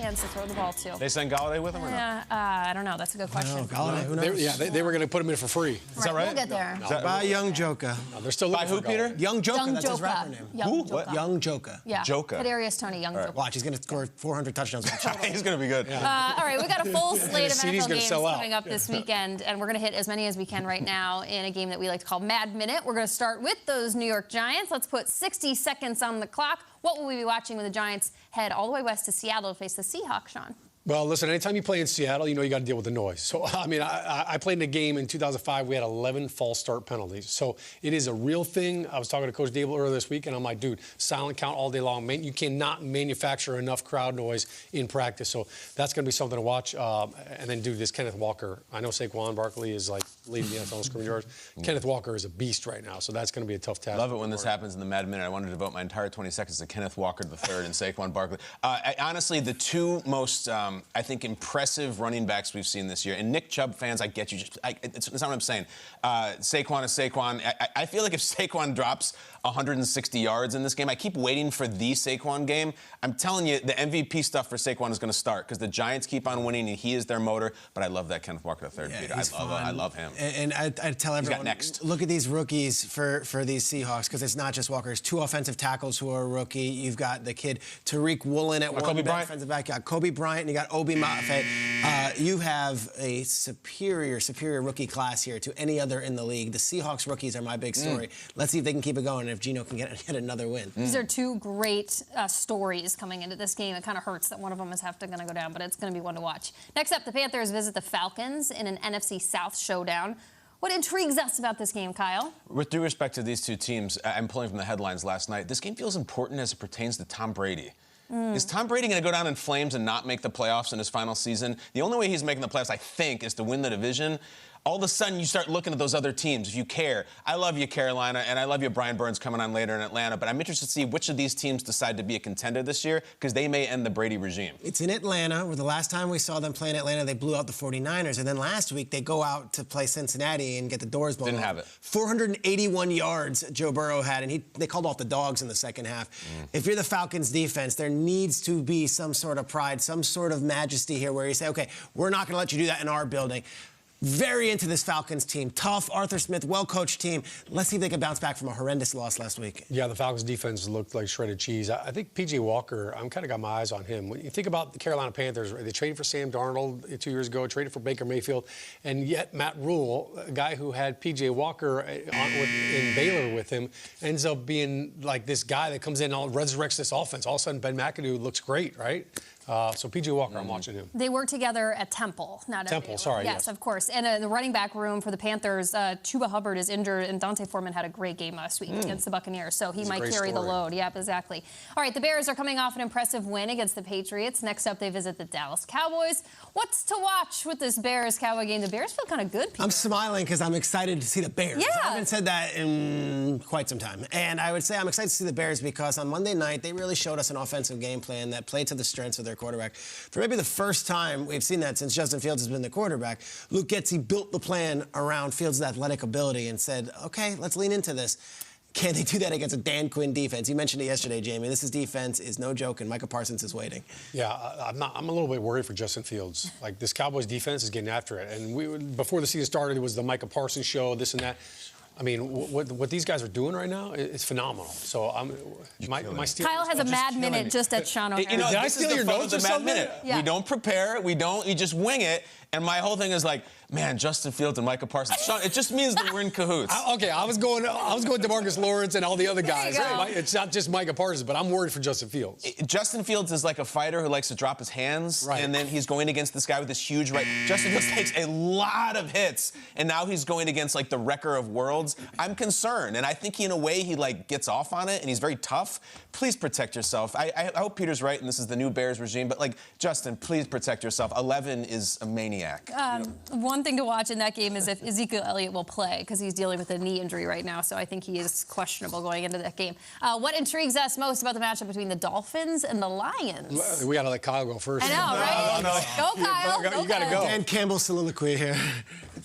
hands to throw the ball to. They send Galladay with him or not? I don't know. That's a good question. Galladay, who knows? They were going to put him in for free. Is that right? We'll get there. No, by Young Joker. No, they're still by who, Peter? Young Joker, that's his rapper name. Who? What? Young Joker. Yeah. Joker. Kadarius Toney, Young Joker. Watch, he's going to score 400 touchdowns. He's going to be good. All right, we got a full slate of NFL games coming out up this weekend, and we're going to hit as many as we can right now in a game that we like to call Mad Minute. We're going to start with those New York Giants. Let's put 60 seconds on the clock. What will we be watching when the Giants head all the way west to Seattle to face the Seahawks, Sean? Well, listen, anytime you play in Seattle, you know you got to deal with the noise. So, I mean, I played in a game in 2005. We had 11 false start penalties. So it is a real thing. I was talking to Coach Dable earlier this week, and I'm like, dude, silent count all day long. You cannot manufacture enough crowd noise in practice. So that's going to be something to watch. And then, dude, this Kenneth Walker. I know Saquon Barkley is like leading the NFL in scrimmage yards. Kenneth Walker is a beast right now. So that's going to be a tough task. Love it when this happens in the Mad Minute. I wanted to devote my entire 20 seconds to Kenneth Walker III and Saquon Barkley. Honestly, the two most... I think impressive running backs we've seen this year. And Nick Chubb fans, I get you. It's not what I'm saying. Saquon is Saquon. I feel like if Saquon drops 160 yards in this game, I keep waiting for the Saquon game. I'm telling you, the MVP stuff for Saquon is going to start because the Giants keep on winning and he is their motor. But I love that Kenneth Walker III, Peter. I love him. And I tell everyone, next. Look at these rookies for these Seahawks because it's not just Walker. It's two offensive tackles who are a rookie. You've got the kid Tariq Woolen at one defensive back. You got Kobe Bryant and you got Obi Mafe. You have a superior rookie class here to any other in the league. The Seahawks rookies are my big story. Let's see if they can keep it going and if Geno can get another win. These are two great stories coming into this game. It kind of hurts that one of them is going to go down, but it's going to be one to watch. Next up, the Panthers visit the Falcons in an NFC South showdown. What intrigues us about this game, Kyle? With due respect to these two teams, I'm pulling from the headlines last night. This game feels important as it pertains to Tom Brady. Is Tom Brady going to go down in flames and not make the playoffs in his final season? The only way he's making the playoffs, I think, is to win the division. All of a sudden, you start looking at those other teams. If you care, I love you, Carolina, and I love you, Brian Burns, coming on later in Atlanta. But I'm interested to see which of these teams decide to be a contender this year because they may end the Brady regime. It's in Atlanta, where the last time we saw them play in Atlanta, they blew out the 49ers. And then last week, they go out to play Cincinnati and get the doors blown Didn't off. have it. 481 yards Joe Burrow had, and they called off the dogs in the second half. If you're the Falcons defense, there needs to be some sort of pride, some sort of majesty here where you say, okay, we're not going to let you do that in our building. Very into this Falcons team. Tough, Arthur Smith, well-coached team. Let's see if they can bounce back from a horrendous loss last week. Yeah, the Falcons defense looked like shredded cheese. I think P.J. Walker, I'm kind of got my eyes on him. When you think about the Carolina Panthers, they traded for Sam Darnold 2 years ago, traded for Baker Mayfield, and yet Matt Rule, a guy who had P.J. Walker in Baylor with him, ends up being like this guy that comes in and resurrects this offense. All of a sudden, Ben McAdoo looks great, right? So P.J. Walker, I'm watching him. They work together at Temple, not at Temple. Baylor. Sorry, yes, of course. And the running back room for the Panthers, Chuba Hubbard is injured, and Dante Foreman had a great game last week against the Buccaneers, so he might carry the load. Yep, exactly. All right, the Bears are coming off an impressive win against the Patriots. Next up, they visit the Dallas Cowboys. What's to watch with this Bears-Cowboy game? The Bears feel kind of good, Peter. I'm smiling because I'm excited to see the Bears. Yeah. I haven't said that in quite some time. And I would say I'm excited to see the Bears because on Monday night, they really showed us an offensive game plan that played to the strengths of their quarterback. For maybe the first time we've seen that since Justin Fields has been the quarterback, Luke Getsy built the plan around Fields' athletic ability and said, okay, let's lean into this. Can they do that against a Dan Quinn defense? You mentioned it yesterday, Jamie. This defense is no joke, and Micah Parsons is waiting. Yeah, I'm a little bit worried for Justin Fields. Like, this Cowboys defense is getting after it. And before the season started, it was the Micah Parsons show, this and that. I mean, what these guys are doing right now is phenomenal. So Kyle has a Mad Minute just at Sean O'Hara. You know, did I steal your notes or something? Minute. Yeah. We don't prepare. You just wing it. And my whole thing is like, man, Justin Fields and Micah Parsons. Sean, it just means that we're in cahoots. I was going DeMarcus Lawrence and all the other guys. Right? It's not just Micah Parsons, but I'm worried for Justin Fields. Justin Fields is like a fighter who likes to drop his hands, and then he's going against this guy with this huge right. Justin Fields takes a lot of hits, and now he's going against like the wrecker of worlds. I'm concerned, and I think in a way he like gets off on it, and he's very tough. Please protect yourself. I hope Peter's right, and this is the new Bears regime, but like, Justin, please protect yourself. 11 is a maniac. One thing to watch in that game is if Ezekiel Elliott will play because he's dealing with a knee injury right now, so I think he is questionable going into that game. What intrigues us most about the matchup between the Dolphins and the Lions? We got to let Kyle go first. I know, right? No. Go, Kyle. You got to go. Dan Campbell soliloquy here.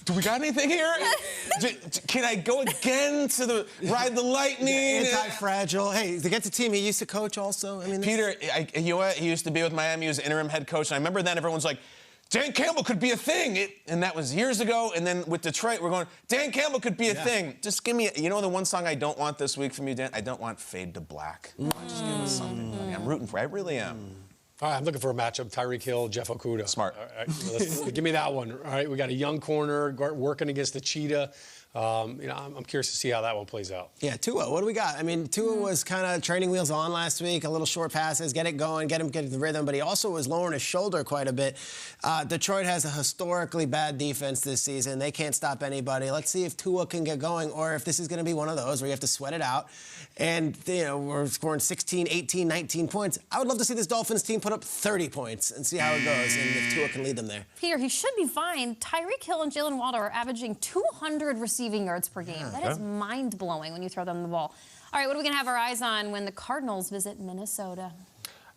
do we got anything here? Can I go again to the ride the lightning? Anti-fragile. Hey, to get the team he used to coach also. I mean, Peter, you know what? He used to be with Miami. He was interim head coach. And I remember then everyone's like, Dan Campbell could be a thing. And that was years ago. And then with Detroit, we're going, Dan Campbell could be a thing. Just give me, you know the one song I don't want this week from you, Dan? I don't want Fade to Black. Just give us something, buddy. I'm rooting for you. I really am. All right, I'm looking for a matchup. Tyreek Hill, Jeff Okudah. Smart. All right, give me that one. All right, we got a young corner working against the cheetah. I'm curious to see how that one plays out. Yeah, Tua, what do we got? I mean, Tua was kind of training wheels on last week, a little short passes, get it going, get the rhythm, but he also was lowering his shoulder quite a bit. Detroit has a historically bad defense this season. They can't stop anybody. Let's see if Tua can get going or if this is going to be one of those where you have to sweat it out. And, we're scoring 16, 18, 19 points. I would love to see this Dolphins team put up 30 points and see how it goes and if Tua can lead them there. Peter, he should be fine. Tyreek Hill and Jalen Waddle are averaging 200 receiving yards per game. That is mind-blowing when you throw them the ball. All right, what are we going to have our eyes on when the Cardinals visit Minnesota?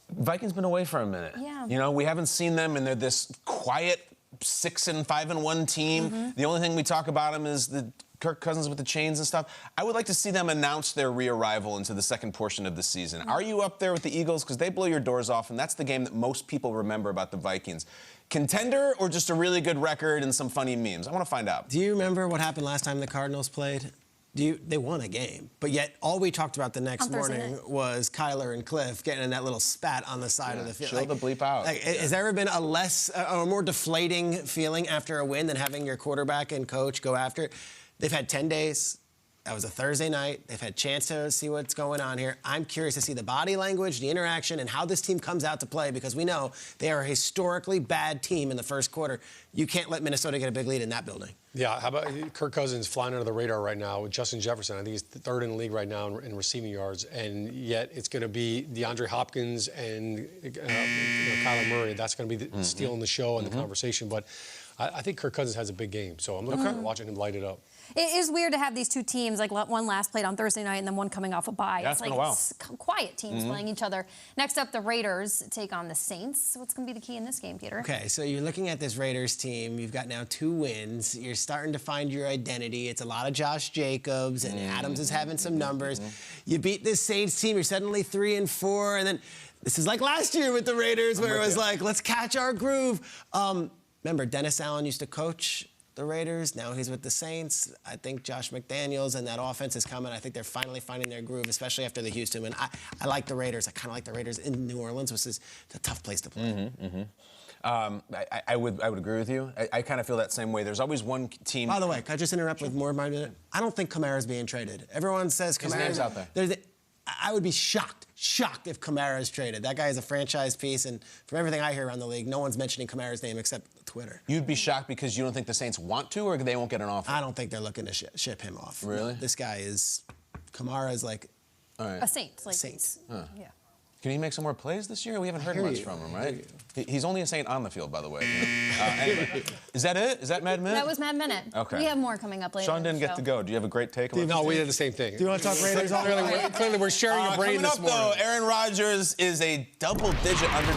Vikings been away for a minute. Yeah. We haven't seen them, and they're this quiet 6-5-1 team. The only thing we talk about them is the Kirk Cousins with the chains and stuff. I would like to see them announce their re-arrival into the second portion of the season. Are you up there with the Eagles? Because they blow your doors off, and that's the game that most people remember about the Vikings. Contender or just a really good record and some funny memes? I want to find out. Do you remember what happened last time the Cardinals played? They won a game, but yet all we talked about the next morning was Kyler and Cliff getting in that little spat on the side of the field. Chill the bleep out. Has there ever been a more deflating feeling after a win than having your quarterback and coach go after it? They've had 10 days. That was a Thursday night. They've had a chance to see what's going on here. I'm curious to see the body language, the interaction, and how this team comes out to play because we know they are a historically bad team in the first quarter. You can't let Minnesota get a big lead in that building. Yeah, how about Kirk Cousins flying under the radar right now with Justin Jefferson? I think he's third in the league right now in receiving yards, and yet it's going to be DeAndre Hopkins and Kyler Murray. That's going to be stealing the show and the conversation. But I think Kirk Cousins has a big game, so I'm looking forward to watching him light it up. It is weird to have these two teams, like one last played on Thursday night and then one coming off a bye. Yeah, it's been like a while. Quiet teams playing each other. Next up, the Raiders take on the Saints. What's going to be the key in this game, Peter? Okay, so you're looking at this Raiders team. You've got now 2 wins. You're starting to find your identity. It's a lot of Josh Jacobs, and Adams is having some numbers. You beat this Saints team. You're suddenly 3-4, and then this is like last year with the Raiders where it was like, let's catch our groove. Remember, Dennis Allen used to coach the Raiders. Now he's with the Saints. I think Josh McDaniels and that offense is coming. I think they're finally finding their groove, especially after the Houston win. I like the Raiders. I kind of like the Raiders in New Orleans, which is a tough place to play. I would agree with you. I kind of feel that same way. There's always one team. By the way, can I just interrupt with more of my minute? I don't think Kamara's being traded. Everyone says Kamara's His name's out there. I would be shocked if Kamara is traded. That guy is a franchise piece, and from everything I hear around the league, no one's mentioning Kamara's name except Twitter. You'd be shocked because you don't think the Saints want to, or they won't get an offer? I don't think they're looking to ship him off. Really? No, this guy Kamara is like A Saint. Saint. Yeah. Can he make some more plays this year? We haven't heard much from him, right? He's only a Saint on the field, by the way. Anyway, is that it? Is that Mad Minute? That was Mad Minute. Okay. We have more coming up later. Sean didn't get to go. Do you have a great take? No, we did the same thing. Do you want to talk Raiders? Clearly, we're sharing a brain Coming this up, morning. though, Aaron Rodgers is a double-digit underdog.